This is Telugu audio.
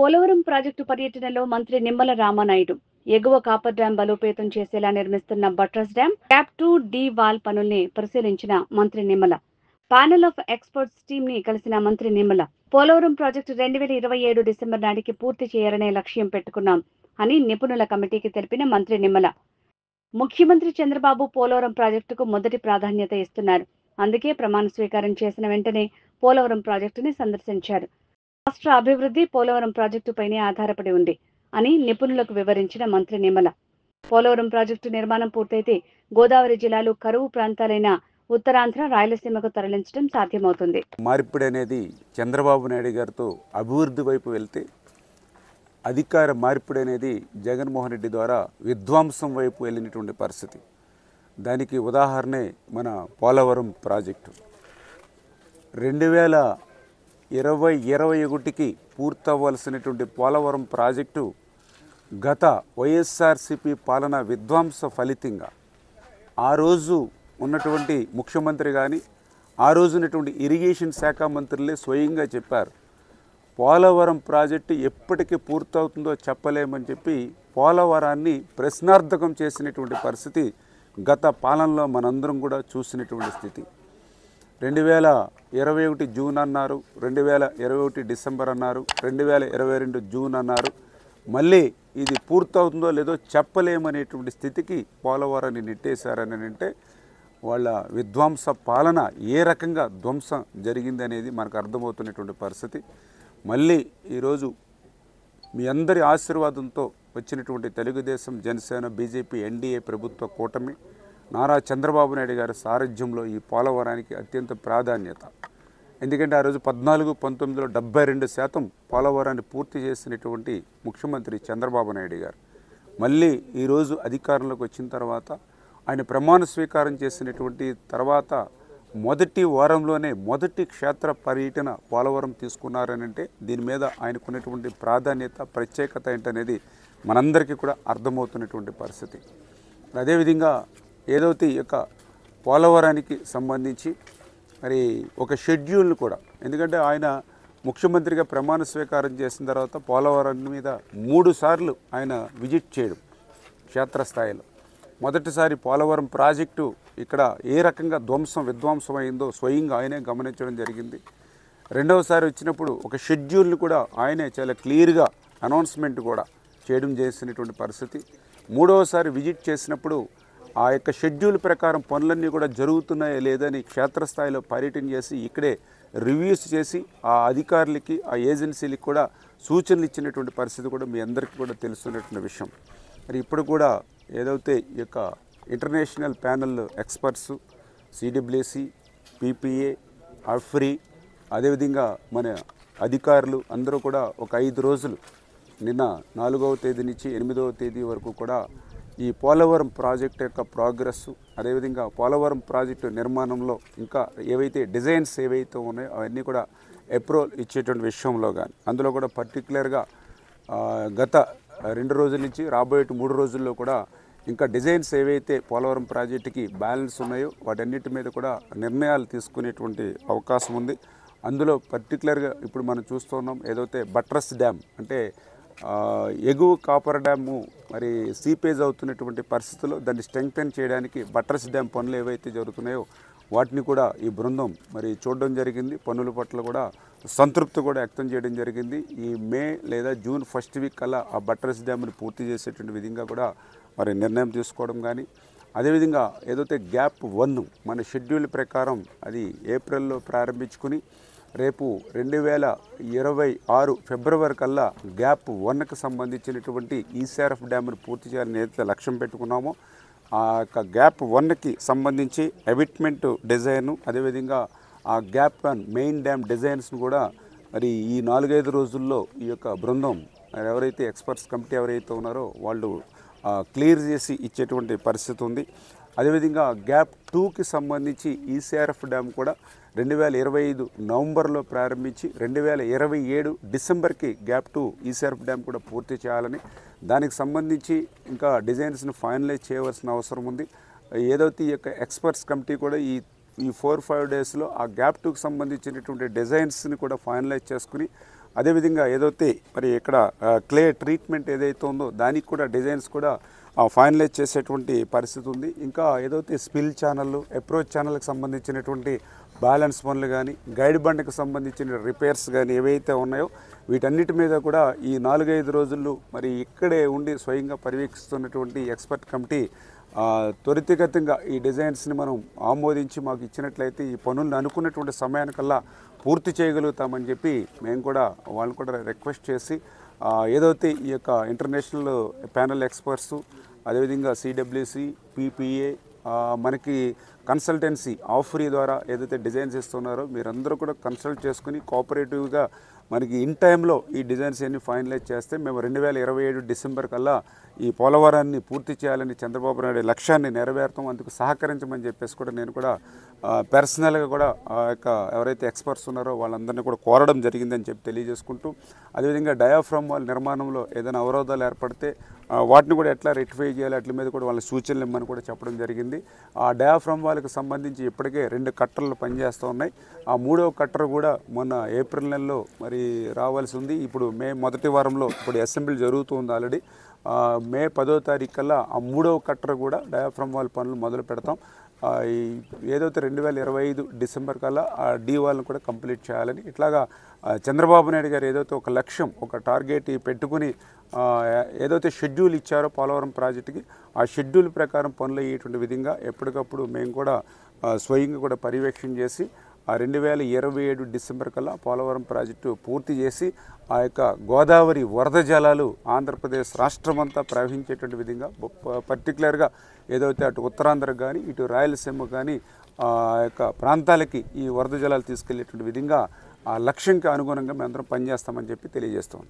పోలవరం ప్రాజెక్టు పర్యటనలో మంత్రి నిమ్మల రామానాయుడు ఎగువ కాపర్ డ్యాం బలోపేతం చేసేలా నిర్మిస్తున్న buttress dam tap 2 D wall పనుల్ని పరిశీలించిన మంత్రి Nimmala. Panel of experts team ని కలిసిన మంత్రి నిమ్మల పోలవరం ప్రాజెక్టు 2027 డిసెంబర్ నాటికి పూర్తి చేయాలనే లక్ష్యం పెట్టుకున్నాం అని నిపుణుల కమిటీకి తెలిపిన మంత్రి నిమ్మల. ముఖ్యమంత్రి చంద్రబాబు పోలవరం ప్రాజెక్టుకు మొదటి ప్రాధాన్యత ఇస్తున్నారు. అందుకే ప్రమాణ స్వీకారం చేసిన వెంటనే పోలవరం ప్రాజెక్టుని సందర్శించారు. రాష్ట్ర అభివృద్ధి పోలవరం ప్రాజెక్టుపైనే ఆధారపడి ఉంది అని నిపుణులకు వివరించిన మంత్రి నిమ్మల. పోలవరం ప్రాజెక్టు నిర్మాణం పూర్తయితే గోదావరి జిల్లాలు కరువు ప్రాంతాలైన ఉత్తరాంధ్ర, రాయలసీమకు తరలించడం సాధ్యమవుతుంది. మార్పిడి అనేది చంద్రబాబు నాయుడు గారితో అభివృద్ధి వైపు వెళ్తే, అధికార మార్పిడి అనేది జగన్మోహన్ రెడ్డి ద్వారా విధ్వంసం వైపు వెళ్ళినటువంటి పరిస్థితి. దానికి ఉదాహరణే మన పోలవరం ప్రాజెక్టు. 2021కి పూర్తవ్వాల్సినటువంటి పోలవరం ప్రాజెక్టు గత వైఎస్ఆర్సీపీ పాలన విధ్వంస ఫలితంగా ఆ రోజు ఉన్నటువంటి ముఖ్యమంత్రి కానీ, ఆ రోజు ఉన్నటువంటి ఇరిగేషన్ శాఖ మంత్రులే స్వయంగా చెప్పారు, పోలవరం ప్రాజెక్టు ఎప్పటికి పూర్తవుతుందో చెప్పలేమని చెప్పి పోలవరాన్ని ప్రశ్నార్థకం చేసినటువంటి పరిస్థితి గత పాలనలో మనందరం కూడా చూసినటువంటి స్థితి. 2021 జూన్ అన్నారు, 2021 డిసెంబర్ అన్నారు, 2022 జూన్ అన్నారు. మళ్ళీ ఇది పూర్తవుతుందో లేదో చెప్పలేమనేటువంటి స్థితికి పోలవరాన్ని నెట్టేశారని అంటే వాళ్ళ విధ్వంస పాలన ఏ రకంగా ధ్వంసం జరిగిందనేది మనకు అర్థమవుతున్నటువంటి పరిస్థితి. మళ్ళీ ఈరోజు మీ అందరి ఆశీర్వాదంతో వచ్చినటువంటి తెలుగుదేశం, జనసేన, బీజేపీ, ఎన్డీఏ ప్రభుత్వ కూటమి నారా చంద్రబాబు నాయుడు గారి సారథ్యంలో ఈ పోలవరానికి అత్యంత ప్రాధాన్యత. ఎందుకంటే ఆ రోజు 14-19లో 72% పోలవరాన్ని పూర్తి చేసినటువంటి ముఖ్యమంత్రి చంద్రబాబు నాయుడు గారు మళ్ళీ ఈరోజు అధికారంలోకి వచ్చిన తర్వాత ఆయన ప్రమాణ స్వీకారం చేసినటువంటి తర్వాత మొదటి వారంలోనే మొదటి క్షేత్ర పర్యటన పోలవరం తీసుకున్నారని అంటే దీని మీద ఆయనకున్నటువంటి ప్రాధాన్యత, ప్రత్యేకత ఏంటనేది మనందరికీ కూడా అర్థమవుతున్నటువంటి పరిస్థితి. అదేవిధంగా ఏదైతే ఈ యొక్క పోలవరానికి సంబంధించి మరి ఒక షెడ్యూల్ను కూడా, ఎందుకంటే ఆయన ముఖ్యమంత్రిగా ప్రమాణ స్వీకారం చేసిన తర్వాత పోలవరం మీద 3 సార్లు ఆయన విజిట్ చేయడం క్షేత్రస్థాయిలో. మొదటిసారి పోలవరం ప్రాజెక్టు ఇక్కడ ఏ రకంగా విధ్వంసం అయిందో స్వయంగా ఆయనే గమనించడం జరిగింది. రెండవసారి వచ్చినప్పుడు ఒక షెడ్యూల్ని కూడా ఆయనే చాలా క్లియర్గా అనౌన్స్మెంట్ కూడా చేయడం చేసినటువంటి పరిస్థితి. మూడవసారి విజిట్ చేసినప్పుడు ఆ యొక్క షెడ్యూల్ ప్రకారం పనులన్నీ కూడా జరుగుతున్నాయా లేదని క్షేత్రస్థాయిలో పర్యటన చేసి ఇక్కడే రివ్యూస్ చేసి ఆ అధికారులకి, ఆ ఏజెన్సీలకి కూడా సూచనలు ఇచ్చినటువంటి పరిస్థితి కూడా మీ అందరికీ కూడా తెలుస్తున్నటువంటి విషయం. మరి ఇప్పుడు కూడా ఏదైతే ఈ యొక్క international panel experts, CWC, PPA, అఫ్రీ, అదేవిధంగా మన అధికారులు అందరూ కూడా ఒక 5 రోజులు నిన్న 4వ తేదీ నుంచి 8వ తేదీ వరకు కూడా ఈ పోలవరం ప్రాజెక్ట్ యొక్క ప్రోగ్రెస్, అదేవిధంగా పోలవరం ప్రాజెక్టు నిర్మాణంలో ఇంకా ఏవైతే డిజైన్స్ ఏవైతే ఉన్నాయో అవన్నీ కూడా అప్రూవల్ ఇచ్చేటువంటి విషయంలో కానీ, అందులో కూడా పర్టికులర్గా గత 2 రోజుల నుంచి రాబోయే 3 రోజుల్లో కూడా ఇంకా డిజైన్స్ ఏవైతే పోలవరం ప్రాజెక్టుకి బ్యాలెన్స్ ఉన్నాయో వాటన్నిటి మీద కూడా నిర్ణయాలు తీసుకునేటువంటి అవకాశం ఉంది. అందులో పర్టికులర్గా ఇప్పుడు మనం చూస్తున్నాం ఏదైతే బట్రస్ డ్యామ్ అంటే ఎగువ కాపర్ డ్యాము మరి సీపేజ్ అవుతున్నటువంటి పరిస్థితుల్లో దాన్ని స్ట్రెంగ్తెన్ చేయడానికి బట్రస్ డ్యామ్ పనులు ఏవైతే జరుగుతున్నాయో వాటిని కూడా ఈ బృందం మరి చూడడం జరిగింది. పనుల పట్ల కూడా సంతృప్తి కూడా వ్యక్తం చేయడం జరిగింది. ఈ మే లేదా జూన్ ఫస్ట్ వీక్ కల్లా ఆ బట్రస్ డ్యామ్ని పూర్తి చేసేటువంటి విధంగా కూడా మరి నిర్ణయం తీసుకోవడం కానీ, అదేవిధంగా ఏదైతే గ్యాప్ 1 మన షెడ్యూల్ ప్రకారం అది ఏప్రిల్లో ప్రారంభించుకుని రేపు 2026 ఫిబ్రవరి కల్లా గ్యాప్ 1కి సంబంధించినటువంటి ఈసీఆర్ఎఫ్ డ్యామ్ను పూర్తి చేయాలని ఏదైతే లక్ష్యం పెట్టుకున్నామో ఆ యొక్క గ్యాప్ 1కి సంబంధించి ఎవిట్మెంట్ డిజైను, అదేవిధంగా ఆ గ్యాప్ 1 మెయిన్ డ్యామ్ డిజైన్స్ను కూడా మరి ఈ 4-5 రోజుల్లో ఈ యొక్క బృందం ఎవరైతే ఎక్స్పర్ట్స్ కమిటీ ఎవరైతే ఉన్నారో వాళ్ళు క్లియర్ చేసి ఇచ్చేటువంటి పరిస్థితి ఉంది. అదేవిధంగా గ్యాప్ 2కి సంబంధించి ఈసీఆర్ఎఫ్ డ్యామ్ కూడా 2025 నవంబర్లో ప్రారంభించి 2027 డిసెంబర్కి గ్యాప్ 2 ఈసీఆర్ఎఫ్ డ్యామ్ కూడా పూర్తి చేయాలని, దానికి సంబంధించి ఇంకా డిజైన్స్ని ఫైనలైజ్ చేయవలసిన అవసరం ఉంది. ఏదైతే ఈ యొక్క ఎక్స్పర్ట్స్ కమిటీ కూడా ఈ 4-5 డేస్లో ఆ గ్యాప్ 2కి సంబంధించినటువంటి డిజైన్స్ని కూడా ఫైనలైజ్ చేసుకుని అదేవిధంగా ఏదైతే మరి ఇక్కడ క్లే ట్రీట్మెంట్ ఏదైతే ఉందో దానికి కూడా డిజైన్స్ కూడా ఫైనలైజ్ చేసేటువంటి పరిస్థితి ఉంది. ఇంకా ఏదైతే స్పిల్ ఛానళ్ళు, అప్రోచ్ ఛానల్కి సంబంధించినటువంటి బ్యాలెన్స్ పనులు కానీ, గైడ్ బండ్కి సంబంధించిన రిపేర్స్ కానీ ఏవైతే ఉన్నాయో వీటన్నిటి మీద కూడా ఈ 4-5 రోజుల్లో మరి ఇక్కడే ఉండి స్వయంగా పర్యవేక్షిస్తున్నటువంటి ఎక్స్పర్ట్ కమిటీ త్వరితగతంగా ఈ డిజైన్స్ని మనం ఆమోదించి మాకు ఇచ్చినట్లయితే ఈ పనులను అనుకున్నటువంటి సమయానికల్లా పూర్తి చేయగలుగుతామని చెప్పి మేము కూడా వాళ్ళని కూడా రిక్వెస్ట్ చేసి ఏదైతే ఈ యొక్క ఇంటర్నేషనల్ ప్యానల్ ఎక్స్పర్ట్స్, అదేవిధంగా సిడబ్ల్యూసి, పిపిఏ, మనకి కన్సల్టెన్సీ ఆఫ్రీ ద్వారా ఏదైతే డిజైన్స్ ఇస్తున్నారో మీరందరూ కూడా కన్సల్ట్ చేసుకుని కోఆపరేటివ్గా మనకి ఇన్ టైంలో ఈ డిజైన్స్ అన్ని ఫైనలైజ్ చేస్తే మేము 2027 డిసెంబర్ కల్లా ఈ పోలవరాన్ని పూర్తి చేయాలని చంద్రబాబు నాయుడు లక్ష్యాన్ని నెరవేరుతాం. అందుకు సహకరించమని చెప్పేసి కూడా నేను కూడా పర్సనల్గా కూడా ఎవరైతే ఎక్స్పర్ట్స్ ఉన్నారో వాళ్ళందరినీ కూడా కోరడం జరిగిందని చెప్పి తెలియజేసుకుంటూ, అదేవిధంగా డయాఫ్రమ్ వాల్ నిర్మాణంలో ఏదైనా అవరోధాలు ఏర్పడితే వాటిని కూడా ఎట్లా రెక్టిఫై చేయాలి అట్ల మీద కూడా వాళ్ళ సూచనలు ఇమ్మని కూడా చెప్పడం జరిగింది. ఆ డయాఫ్రమ్ వాల్కి సంబంధించి ఇప్పటికే 2 కట్టర్లు పనిచేస్తూ ఉన్నాయి. ఆ 3వ కట్టర్ కూడా మొన్న ఏప్రిల్ నెలలో మరి రావాల్సి ఉంది. ఇప్పుడు మే మొదటి వారంలో ఇప్పుడు అసెంబ్లీ జరుగుతూ ఉంది ఆల్రెడీ. మే 10వ తారీఖు కల్లా ఆ 3వ కట్టర్ కూడా డయాఫ్రమ్ వాల్ పనులు మొదలు పెడతాం. ఏదైతే 2025 డిసెంబర్ కల్లా ఆ డీ వాల్ని కూడా కంప్లీట్ చేయాలని ఇట్లాగా చంద్రబాబు నాయుడు గారు ఏదైతే ఒక లక్ష్యం, ఒక టార్గెట్ పెట్టుకుని ఏదైతే షెడ్యూల్ ఇచ్చారో పోలవరం ప్రాజెక్టుకి ఆ షెడ్యూల్ ప్రకారం పనులు అయ్యేటువంటి విధంగా ఎప్పటికప్పుడు మేము కూడా స్వయంగా కూడా పర్యవేక్షణ చేసి ఆ 2027 డిసెంబర్ కల్లా పోలవరం ప్రాజెక్టు పూర్తి చేసి ఆ యొక్క గోదావరి వరద జలాలు ఆంధ్రప్రదేశ్ రాష్ట్రమంతా ప్రవహించేటువంటి విధంగా పర్టికులర్గా ఏదైతే అటు ఉత్తరాంధ్రకు కానీ ఇటు రాయలసీమకు కానీ ఆ యొక్క ప్రాంతాలకి ఈ వరద జలాలు తీసుకెళ్లేటువంటి విధంగా ఆ లక్ష్యంకి అనుగుణంగా మేమందరం పనిచేస్తామని చెప్పి తెలియజేస్తాం.